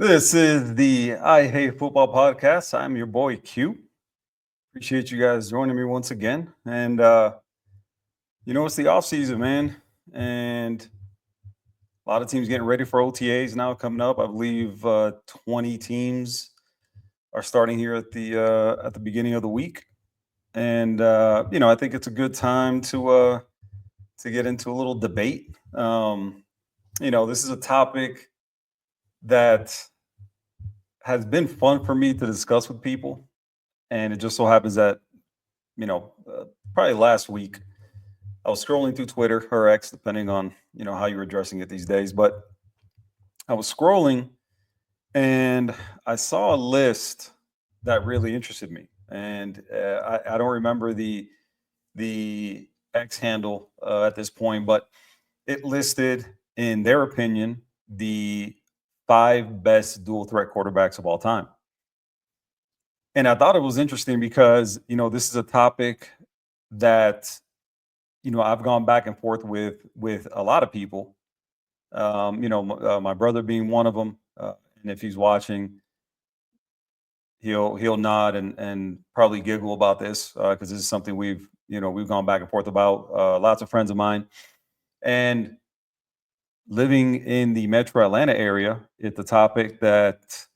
This is the I Hate Football podcast. I'm your boy Q. Appreciate you guys joining me once again. And it's the off season, man, and a lot of teams getting ready for OTAs now coming up. I believe 20 teams are starting here at the beginning of the week, and I think it's a good time to get into a little debate. This is a topic that has been fun for me to discuss with people. And it just so happens that, you know, uh, probably last week, I was scrolling through Twitter or X, depending on, how you're addressing it these days. But I was scrolling and I saw a list that really interested me. And I don't remember the X handle at this point, but it listed, in their opinion, the five best dual threat quarterbacks of all time. And I thought it was interesting because, this is a topic that, I've gone back and forth with a lot of people. My brother being one of them. And if he's watching, he'll nod and probably giggle about this because this is something we've gone back and forth about. Lots of friends of mine, and living in the Metro Atlanta area, it's a topic that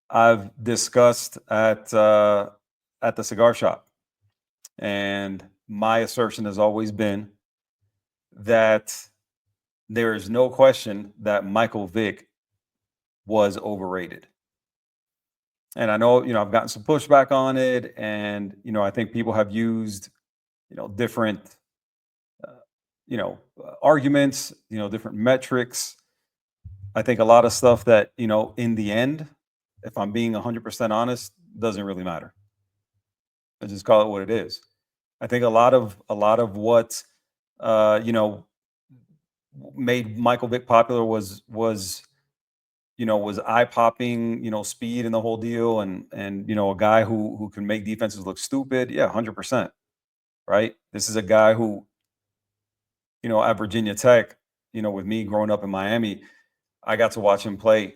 I've discussed at the cigar shop. And my assertion has always been that there is no question that Michael Vick was overrated. And I know, I've gotten some pushback on it. And, I think people have used, different, uh, arguments, different metrics. I think a lot of stuff that, in the end, if I'm being 100% honest, doesn't really matter. I just call it what it is. I think a lot of what uh, you know made Michael Vick popular was eye popping, speed and the whole deal, and a guy who can make defenses look stupid. Yeah, 100%. Right. This is a guy who, at Virginia Tech, with me growing up in Miami, I got to watch him play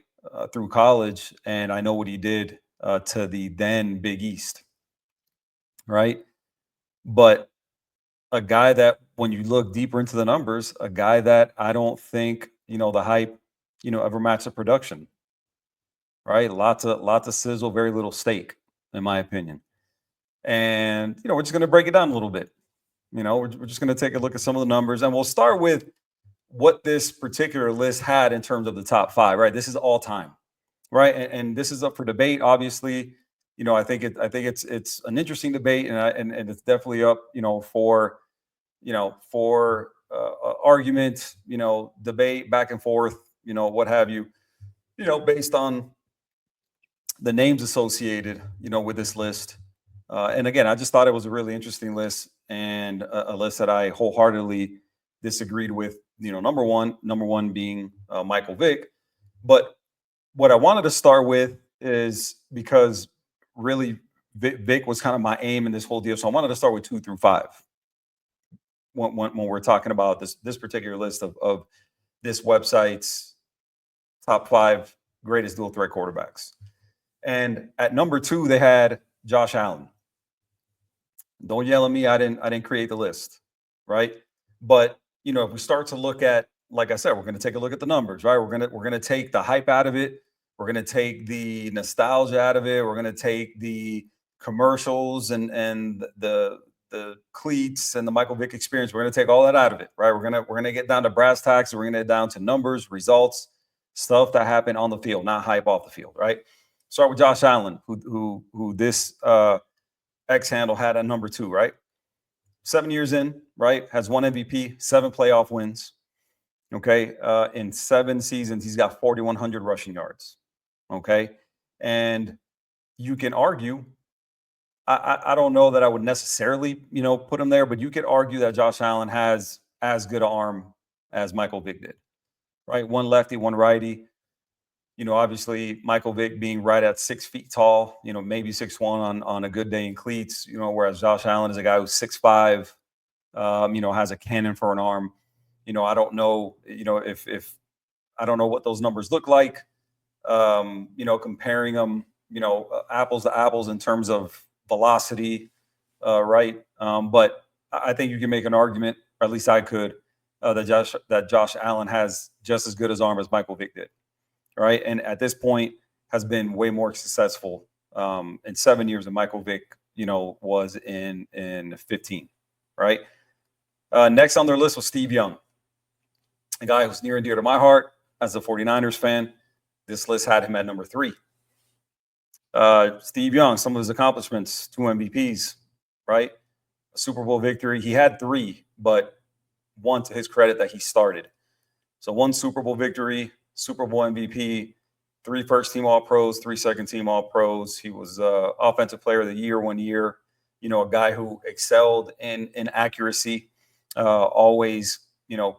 through college, and I know what he did to the then Big East. Right. But a guy that, when you look deeper into the numbers, a guy that I don't think, the hype, ever matched the production, right? Lots of sizzle, very little steak, in my opinion. And, we're just gonna break it down a little bit. We're just gonna take a look at some of the numbers, and we'll start with what this particular list had in terms of the top five, right? This is all time, right? And this is up for debate, obviously. I think it's an interesting debate, and it's definitely up, for argument, debate back and forth, what have you, based on the names associated, with this list. And again, I just thought it was a really interesting list, and a list that I wholeheartedly disagreed with. Number one being Michael Vick. But what I wanted to start with is because really Vick was kind of my aim in this whole deal. So I wanted to start with two through five when we're talking about this particular list of this website's top five greatest dual threat quarterbacks. And at number two, they had Josh Allen. Don't yell at me. I didn't create the list, right? But if we start to look at, like I said, we're going to take a look at the numbers, right? We're gonna take the hype out of it. We're gonna take the nostalgia out of it. We're gonna take the commercials and the cleats and the Michael Vick experience. We're gonna take all that out of it, right? We're gonna get down to brass tacks. We're gonna get down to numbers, results, stuff that happened on the field, not hype off the field, right? Start with Josh Allen, who this X handle had at number two, right? 7 years in, right? Has one MVP, seven playoff wins. Okay. In 7 seasons, he's got 4,100 rushing yards. Okay. And you can argue, I don't know that I would necessarily, put him there, but you could argue that Josh Allen has as good an arm as Michael Vick did, right? One lefty, one righty. Obviously Michael Vick being right at 6 feet tall, maybe 6'1" on a good day in cleats, whereas Josh Allen is a guy who's 6'5", has a cannon for an arm. I don't know, if I don't know what those numbers look like. Comparing them, apples to apples in terms of velocity, right? But I think you can make an argument, or at least I could, that Josh Allen has just as good as arm as Michael Vick did, right? And at this point, has been way more successful in 7 years than Michael Vick, was in 15, right? Next on their list was Steve Young, a guy who's near and dear to my heart as a 49ers fan. This list had him at number 3. Steve Young, some of his accomplishments: 2 MVPs, right? A Super Bowl victory. He had 3, but one to his credit that he started. So 1 Super Bowl victory, Super Bowl MVP, 3 first-team All-Pros, 3 second-team All-Pros. He was Offensive Player of the Year one year. A guy who excelled in accuracy, always,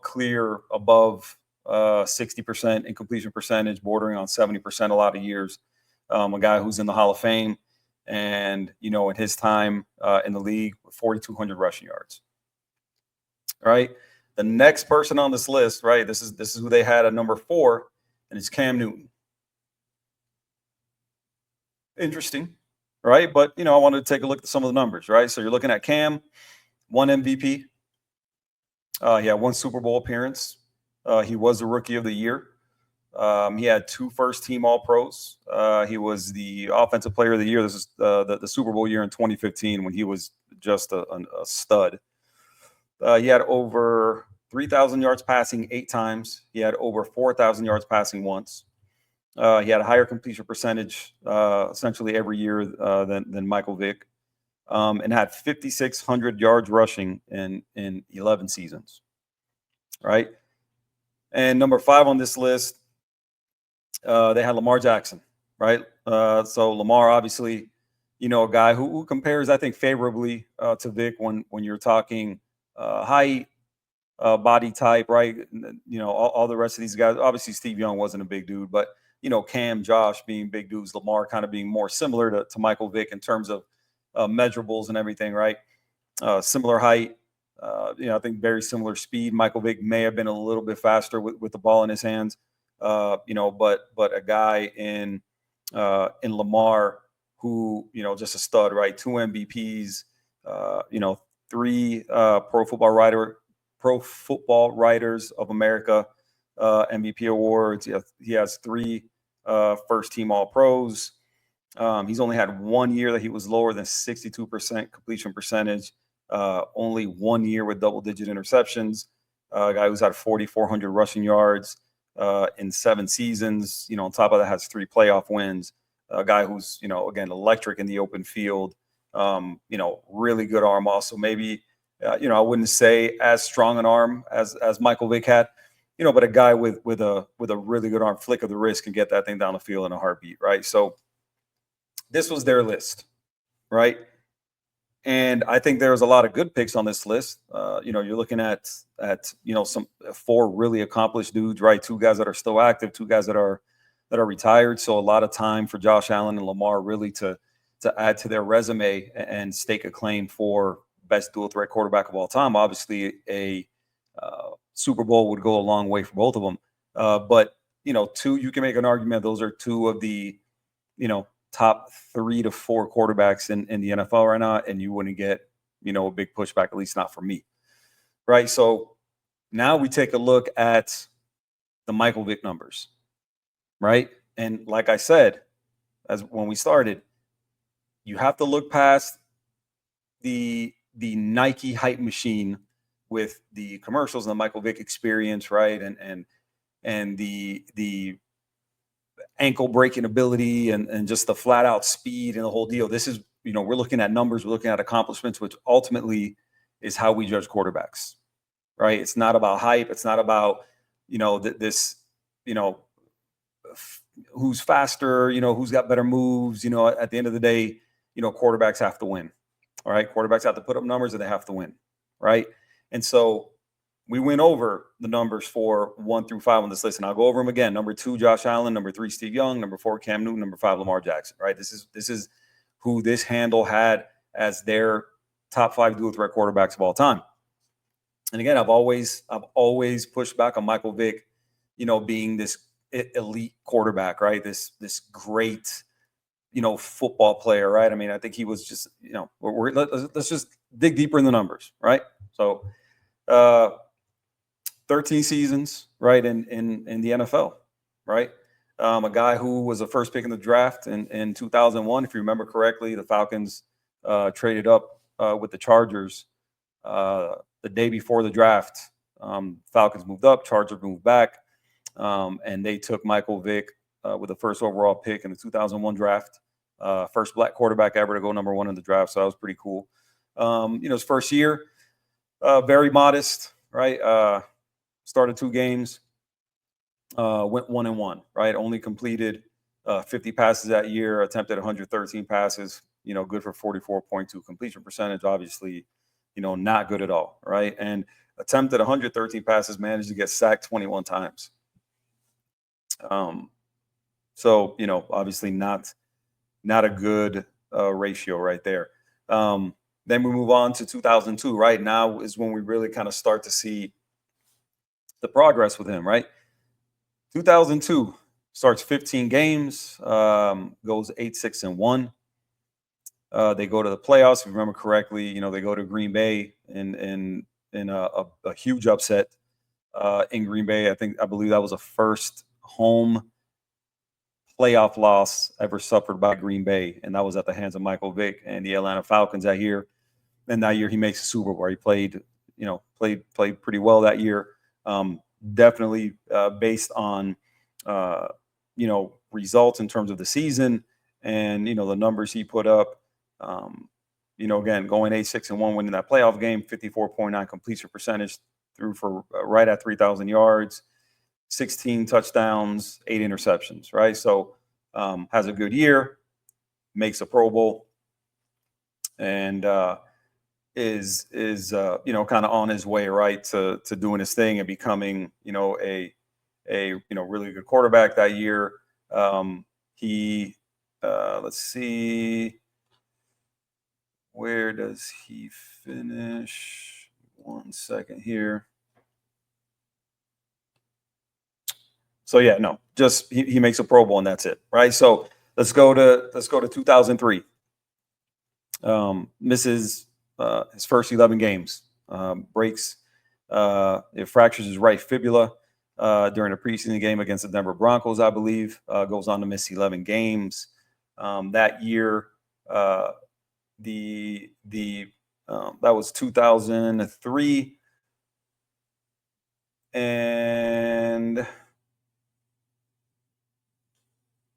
clear above 60% in completion percentage, bordering on 70% a lot of years. A guy who's in the Hall of Fame, and in his time in the league, 4,200 rushing yards. Right. The next person on this list, right? This is who they had at number 4, and it's Cam Newton. Interesting, right? But I wanted to take a look at some of the numbers, right? So you're looking at Cam, 1 MVP. He had 1 Super Bowl appearance. He was the Rookie of the Year. He had 2 first-team All-Pros. He was the Offensive Player of the Year. This is the Super Bowl year in 2015 when he was just a stud. He had over 3,000 yards passing 8 times. He had over 4,000 yards passing once. He had a higher completion percentage essentially every year than Michael Vick, and had 5,600 yards rushing in 11 seasons. Right. And number 5 on this list, they had Lamar Jackson, right? So Lamar, obviously, a guy who compares, I think, favorably to Vick when you're talking height, body type, right? All the rest of these guys. Obviously, Steve Young wasn't a big dude, but Cam, Josh being big dudes, Lamar kind of being more similar to Michael Vick in terms of measurables and everything, right? Similar height. I think very similar speed. Michael Vick may have been a little bit faster with the ball in his hands. But a guy in Lamar who, just a stud, right? 2 MVPs, 3 Pro Football Writers of America MVP awards. He has 3 first-team All-Pros. He's only had 1 year that he was lower than 62% completion percentage. Only 1 year with double-digit interceptions. A guy who's had 4,400 rushing yards in 7 seasons. On top of that, has 3 playoff wins. A guy who's, again, electric in the open field. Really good arm. Also, maybe, I wouldn't say as strong an arm as Michael Vick had, but a guy with a really good arm, flick of the wrist, can get that thing down the field in a heartbeat, right? So this was their list, right? And I think there's a lot of good picks on this list. You're looking at some 4 really accomplished dudes, right? 2 guys that are still active, 2 guys that are retired. So a lot of time for Josh Allen and Lamar really to add to their resume and stake a claim for best dual threat quarterback of all time. Obviously, a Super Bowl would go a long way for both of them. But 2, you can make an argument those are 2 of the top 3 to 4 quarterbacks in the NFL right now, and you wouldn't get a big pushback, at least not from me, right? So now we take a look at the Michael Vick numbers, right? And like I said, as when we started, you have to look past the Nike hype machine with the commercials and the Michael Vick experience, right? And the ankle breaking ability and just the flat out speed and the whole deal. This is, we're looking at numbers, we're looking at accomplishments, which ultimately is how we judge quarterbacks, right? It's not about hype. It's not about, who's faster, who's got better moves. At the end of the day, quarterbacks have to win. All right. Quarterbacks have to put up numbers and they have to win. Right. And so we went over the numbers for 1 through 5 on this list, and I'll go over them again. Number 2, Josh Allen. Number 3, Steve Young. Number 4, Cam Newton. Number 5, Lamar Jackson. Right. This is who this handle had as their top 5 dual threat quarterbacks of all time. And again, I've always pushed back on Michael Vick being this elite quarterback, right? This great, football player, right? I mean, I think he was just, let's just dig deeper in the numbers, right? So, uh, 13 seasons, right, in the NFL, right? A guy who was the first pick in the draft in 2001, if you remember correctly. The Falcons traded up with the Chargers the day before the draft. Falcons moved up, Chargers moved back, and they took Michael Vick with the first overall pick in the 2001 draft. First black quarterback ever to go number one in the draft, so that was pretty cool. His first year, very modest, right? Started 2 games, went 1-1, right? Only completed 50 passes that year, attempted 113 passes, good for 44.2 completion percentage. Obviously, not good at all, right? And attempted 113 passes, managed to get sacked 21 times. So, obviously not a good ratio right there. Then we move on to 2002. Right now is when we really kind of start to see the progress with him, right? 2002 starts 15 games, goes 8-6-1. They go to the playoffs, if you remember correctly. They go to Green Bay in a huge upset in Green Bay. I believe that was the first home playoff loss ever suffered by Green Bay, and that was at the hands of Michael Vick and the Atlanta Falcons that year. And that year he makes the Super Bowl. He played pretty well that year. Definitely based on results in terms of the season and the numbers he put up. Again, going 8-6-1, winning that playoff game, 54.9 completion percentage, threw for right at 3,000 yards, 16 touchdowns, 8 interceptions, right? So has a good year, makes a Pro Bowl, and is kind of on his way, right, to doing his thing and becoming a really good quarterback that year. Let's see, where does he finish? 1 second here. So yeah, no, just he makes a Pro Bowl and that's it, right? So let's go to 2003. Misses his first 11 games. It fractures his right fibula during a preseason game against the Denver Broncos, I believe. Goes on to miss 11 games that year. That was 2003, and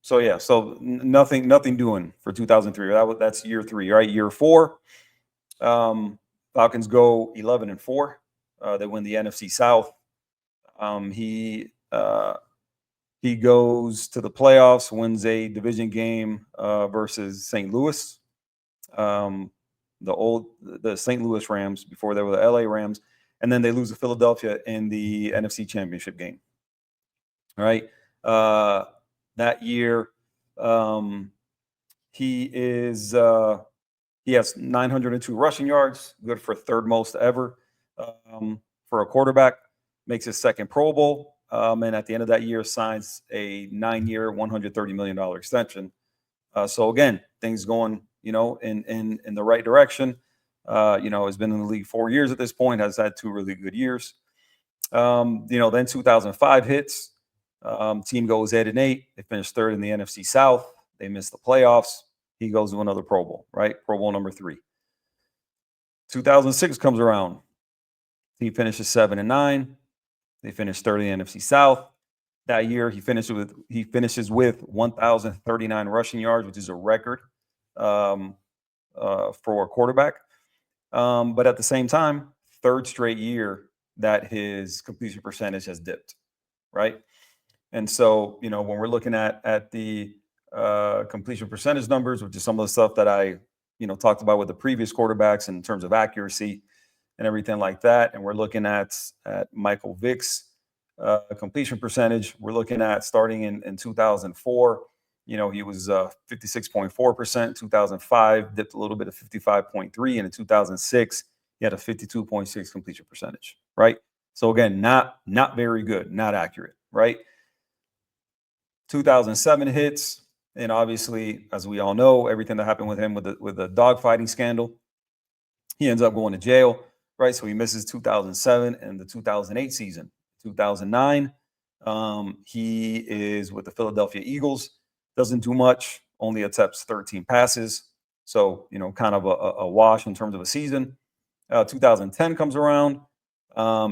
so yeah, so nothing doing for 2003. That's year 3, right? Year 4, Falcons go 11-4. They win the NFC South. He goes to the playoffs, wins a division game versus St. Louis, the St. Louis Rams before they were the LA Rams, and then they lose to Philadelphia in the NFC Championship game. All right. That year, he has 902 rushing yards, good for 3rd most ever for a quarterback. Makes his 2nd Pro Bowl, and at the end of that year, signs a 9-year, $130 million extension. So again, things going, in the right direction. Has been in the league 4 years at this point. Has had 2 really good years. Then 2005 hits. Team goes 8-8. They finish 3rd in the NFC South. They miss the playoffs. He goes to another Pro Bowl, right? Pro Bowl number 3. 2006 comes around. He finishes 7-9. They finish 3rd in the NFC South. That year, he finishes with 1,039 rushing yards, which is a record for a quarterback. But at the same time, 3rd straight year that his completion percentage has dipped, right? And so, when we're looking at the completion percentage numbers, which is some of the stuff that I, talked about with the previous quarterbacks in terms of accuracy and everything like that, and we're looking at Michael Vick's completion percentage, we're looking at starting in 2004. He was 56.4%. 2005 dipped a little bit of 55.3, and in 2006 he had a 52.6 completion percentage. Right. So again, not very good, not accurate. right? 2007 hits, and obviously, as we all know, everything that happened with him with the dogfighting scandal, he ends up going to jail, right? So he misses 2007 and the 2008 season. 2009, he is with the Philadelphia Eagles. Doesn't do much, only attempts 13 passes. So, kind of a wash in terms of a season. 2010 comes around.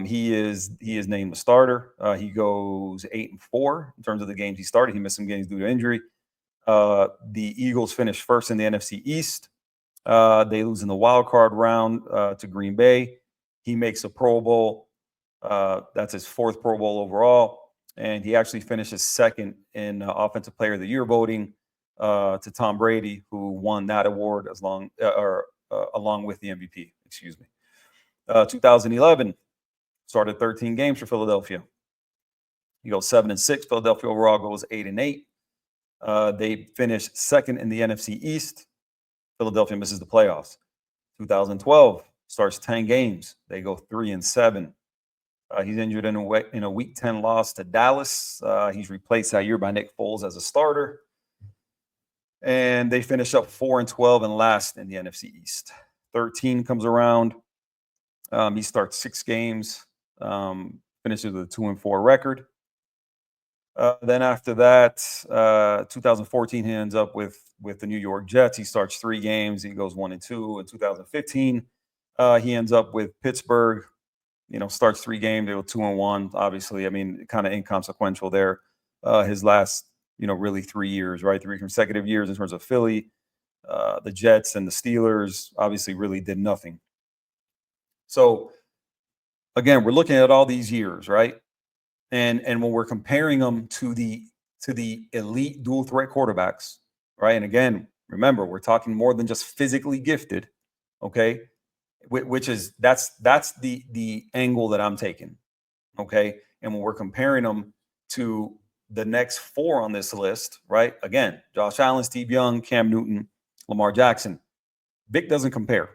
He is named the starter. He goes 8-4 in terms of the games he started. He missed some games due to injury. The Eagles finished first in the NFC East. They lose in the wild card round to Green Bay. He makes a Pro Bowl. That's his fourth Pro Bowl overall. And he actually finishes second in Offensive Player of the Year voting to Tom Brady, who won that award along with the MVP. Excuse me. 2011 started 13 games for Philadelphia. He goes 7-6. Philadelphia overall goes 8-8. They finished second in the NFC East. Philadelphia misses the playoffs. 2012 starts 10 games. They go 3-7. He's injured in a Week 10 loss to Dallas. He's replaced that year by Nick Foles as a starter. And they finish up 4-12 and last in the NFC East. 13 comes around. He starts 6 games, finishes with a 2-4 record. Then after that, 2014, he ends up with the New York Jets. He starts 3 games. He goes 1-2. In 2015, he ends up with Pittsburgh. Starts 3 games. They go 2-1. Obviously, I mean, kind of inconsequential there. His last, really 3 years, right? 3 consecutive years in terms of Philly, the Jets, and the Steelers. Obviously, really did nothing. So again, we're looking at all these years, right? And when we're comparing them to the elite dual threat quarterbacks, right? And again, remember, we're talking more than just physically gifted, okay? Which is that's the angle that I'm taking, okay? And when we're comparing them to the next 4 on this list, right? Again, Josh Allen, Steve Young, Cam Newton, Lamar Jackson. Vick doesn't compare.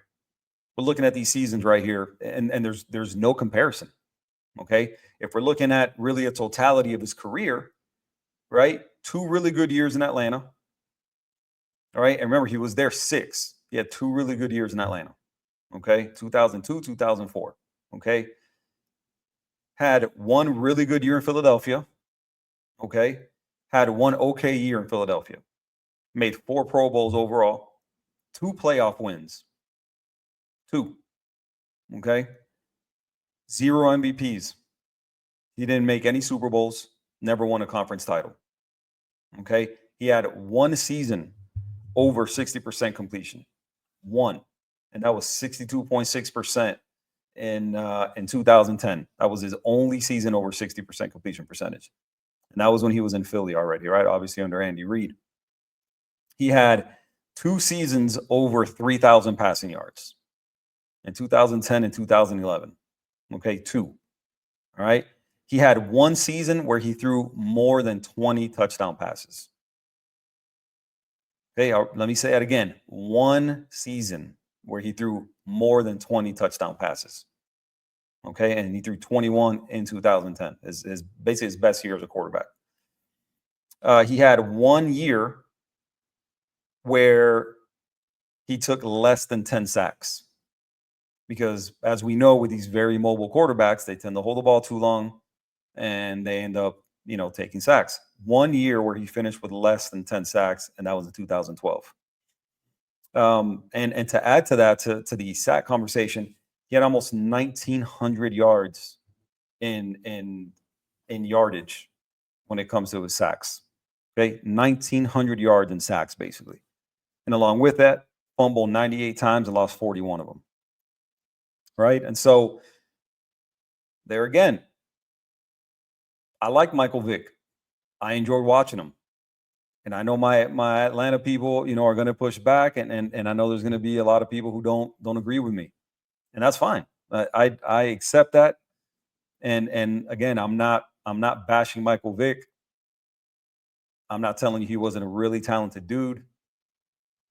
We're looking at these seasons right here, and there's no comparison. Okay. If we're looking at really a totality of his career, right? 2 really good years in Atlanta. All right. And remember, he was there 6. He had 2 really good years in Atlanta. Okay. 2002, 2004. Okay. Had 1 really good year in Philadelphia. Okay. Had 1 okay year in Philadelphia. Made 4 Pro Bowls overall. 2 playoff wins. 2. Okay. 0 MVPs. He didn't make any Super Bowls, never won a conference title. Okay. He had 1 season over 60% completion. 1. And that was 62.6% in 2010. That was his only season over 60% completion percentage. And that was when he was in Philly already, right? Obviously under Andy Reid. He had 2 seasons over 3,000 passing yards in 2010 and 2011. Okay, 2. All right. He had 1 season where he threw more than 20 touchdown passes. Okay, let me say that again. 1 season where he threw more than 20 touchdown passes. Okay, and he threw 21 in 2010. Is basically his best year as a quarterback. He had 1 year where he took less than 10 sacks. Because as we know, with these very mobile quarterbacks, they tend to hold the ball too long and they end up, taking sacks. 1 year where he finished with less than 10 sacks, and that was in 2012. And to add to that, to the sack conversation, he had almost 1,900 yards in yardage when it comes to his sacks. Okay, 1,900 yards in sacks, basically. And along with that, fumbled 98 times and lost 41 of them. Right, and so there again, I like Michael Vick. I enjoy watching him. And I know my Atlanta people, are going to push back, and I know there's going to be a lot of people who don't agree with me, and that's fine. I accept that, and again, I'm not bashing Michael Vick. I'm not telling you he wasn't a really talented dude.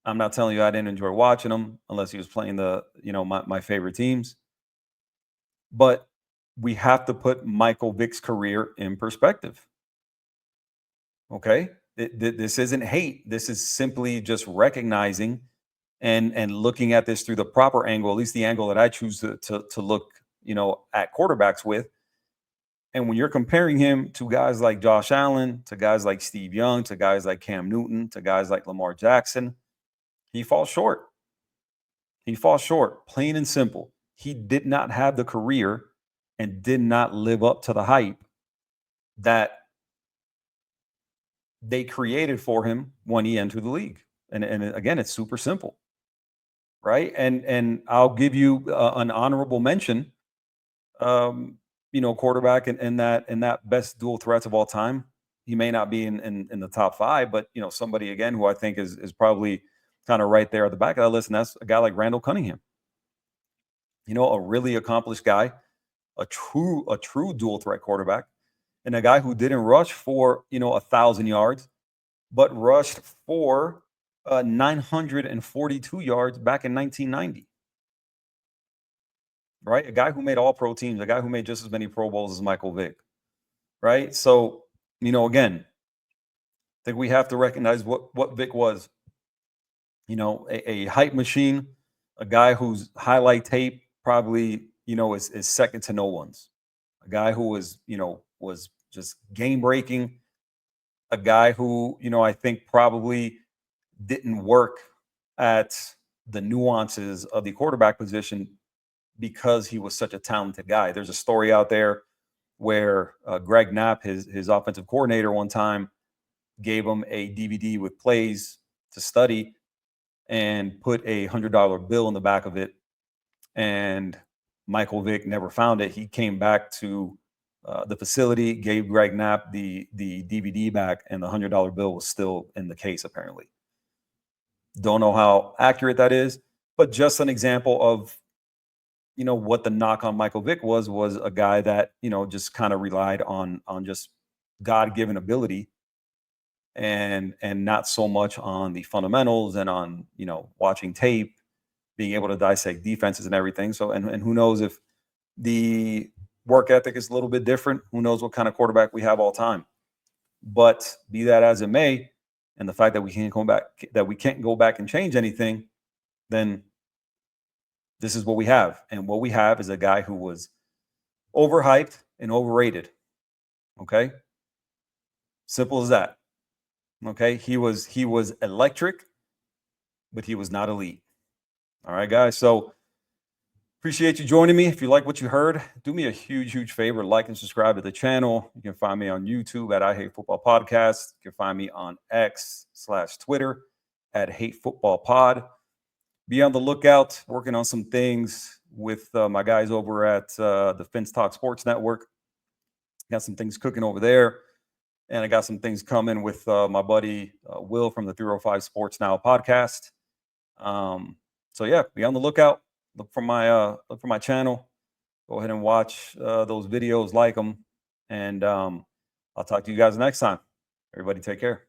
I'm not telling you I didn't enjoy watching him unless he was playing my favorite teams. But we have to put Michael Vick's career in perspective. Okay. This isn't hate. This is simply just recognizing and looking at this through the proper angle, at least the angle that I choose to look, at quarterbacks with. And when you're comparing him to guys like Josh Allen, to guys like Steve Young, to guys like Cam Newton, to guys like Lamar Jackson, he falls short. He falls short, plain and simple. He did not have the career and did not live up to the hype that they created for him when he entered the league. And again, it's super simple, right? And I'll give you an honorable mention. Quarterback in that best dual threats of all time. He may not be in the top five, but somebody again who I think is probably kind of right there at the back of that list, and that's a guy like Randall Cunningham. A really accomplished guy, a true dual threat quarterback, and a guy who didn't rush for 1,000 yards, but rushed for 942 yards back in 1990. Right, a guy who made all pro teams, a guy who made just as many Pro Bowls as Michael Vick. Right, so again, I think we have to recognize what Vick was. A hype machine, a guy whose highlight tape probably is second to no one's. A guy who was just game breaking. A guy who I think probably didn't work at the nuances of the quarterback position because he was such a talented guy. There's a story out there where Greg Knapp, his offensive coordinator, one time gave him a DVD with plays to study and put a $100 bill in the back of it. And Michael Vick never found it. He came back to the facility, gave Greg Knapp the DVD back, and the $100 bill was still in the case, apparently. Don't know how accurate that is, but just an example of what the knock on Michael Vick was a guy that just kind of relied on just God-given ability and not so much on the fundamentals and on watching tape, being able to dissect defenses and everything. So and who knows if the work ethic is a little bit different. Who knows what kind of quarterback we have all time. But be that as it may, and the fact that we can't go back and change anything, then this is what we have. And what we have is a guy who was overhyped and overrated. Okay. Simple as that. Okay. He was electric, but he was not elite. All right, guys. So appreciate you joining me. If you like what you heard, do me a huge favor. Like and subscribe to the channel. You can find me on YouTube at I Hate Football Podcast. You can find me on X/Twitter at Hate Football Pod. Be on the lookout, working on some things with my guys over at the Finns Talk Sports Network. Got some things cooking over there. And I got some things coming with my buddy Will from the 305 Sports Now podcast. So yeah, be on the lookout. Look for my channel. Go ahead and watch those videos, like them. And I'll talk to you guys next time. Everybody take care.